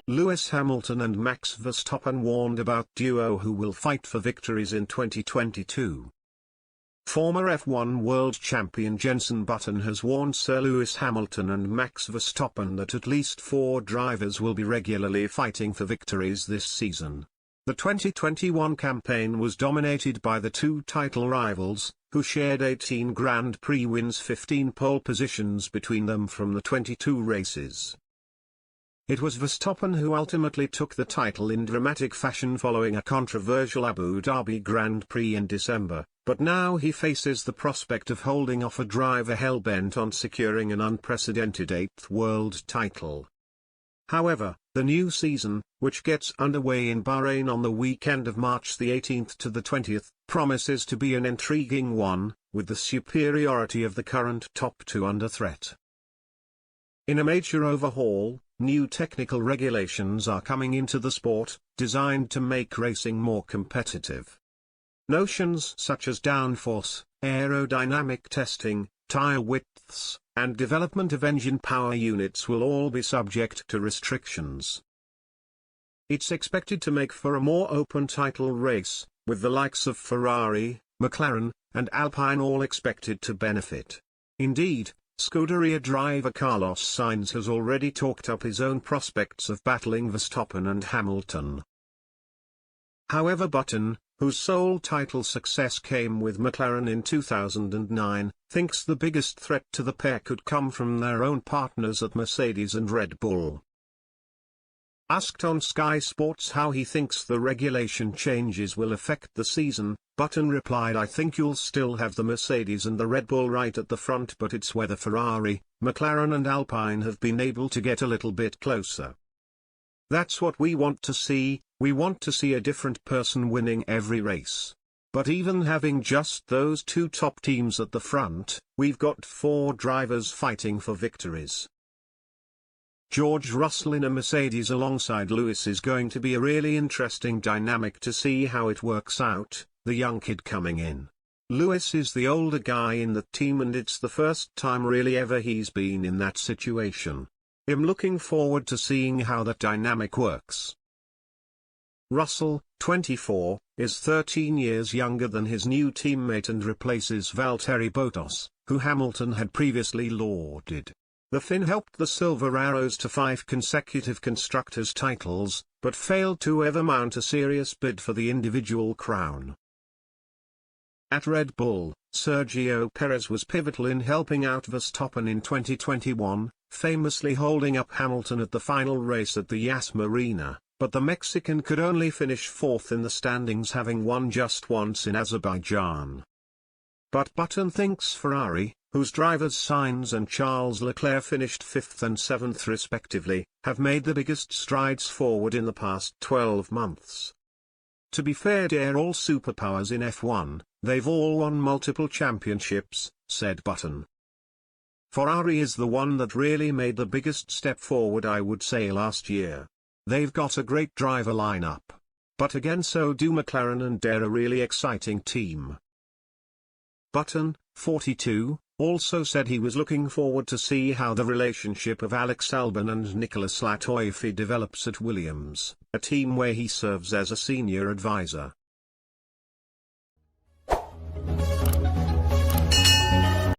Lewis Hamilton and Max Verstappen warned about duo who will fight for victories in 2022. Former F1 world champion Jenson Button has warned Sir Lewis Hamilton and Max Verstappen that at least 4 drivers will be regularly fighting for victories this season. The 2021 campaign was dominated by the 2 title rivals, who shared 18 Grand Prix wins, 15 pole positions between them from the 22 races. It was Verstappen who ultimately took the title in dramatic fashion following a controversial Abu Dhabi Grand Prix in December, but now he faces the prospect of holding off a driver hell-bent on securing an unprecedented 8th world title. However, the new season, which gets underway in Bahrain on the weekend of March the 18th to the 20th, promises to be an intriguing one, with the superiority of the current top 2 under threat. In a major overhaul, new technical regulations are coming into the sport, designed to make racing more competitive. Notions such as downforce, aerodynamic testing, tire widths, and development of engine power units will all be subject to restrictions. It's expected to make for a more open title race, with the likes of Ferrari, McLaren, and Alpine all expected to benefit. Indeed, Scuderia driver Carlos Sainz has already talked up his own prospects of battling Verstappen and Hamilton. However, Button, whose sole title success came with McLaren in 2009, thinks the biggest threat to the pair could come from their own partners at Mercedes and Red Bull. Asked on Sky Sports how he thinks the regulation changes will affect the season, Button replied, "I think you'll still have the Mercedes and the Red Bull right at the front, but it's whether Ferrari, McLaren and Alpine have been able to get a little bit closer. That's what we want to see. We want to see a different person winning every race. But even having just those 2 top teams at the front, we've got 4 drivers fighting for victories. George Russell in a Mercedes alongside Lewis is going to be a really interesting dynamic to see how it works out, the young kid coming in. Lewis is the older guy in the team and it's the first time really ever he's been in that situation. I'm looking forward to seeing how that dynamic works." Russell, 24, is 13 years younger than his new teammate and replaces Valtteri Bottas, who Hamilton had previously lauded. The Finn helped the Silver Arrows to 5 consecutive Constructors' titles, but failed to ever mount a serious bid for the individual crown. At Red Bull, Sergio Perez was pivotal in helping out Verstappen in 2021, famously holding up Hamilton at the final race at the Yas Marina, but the Mexican could only finish 4th in the standings, having won just once in Azerbaijan. But Button thinks Ferrari, whose drivers Sainz and Charles Leclerc finished 5th and 7th respectively, have made the biggest strides forward in the past 12 months. To be fair, they're all superpowers in F1, they've all won multiple championships, said Button. Ferrari is the one that really made the biggest step forward, I would say, last year. They've got a great driver lineup. But again, so do McLaren, and they're a really exciting team. Button, 42, also said he was looking forward to see how the relationship of Alex Albon and Nicolas Latifi develops at Williams, a team where he serves as a senior advisor.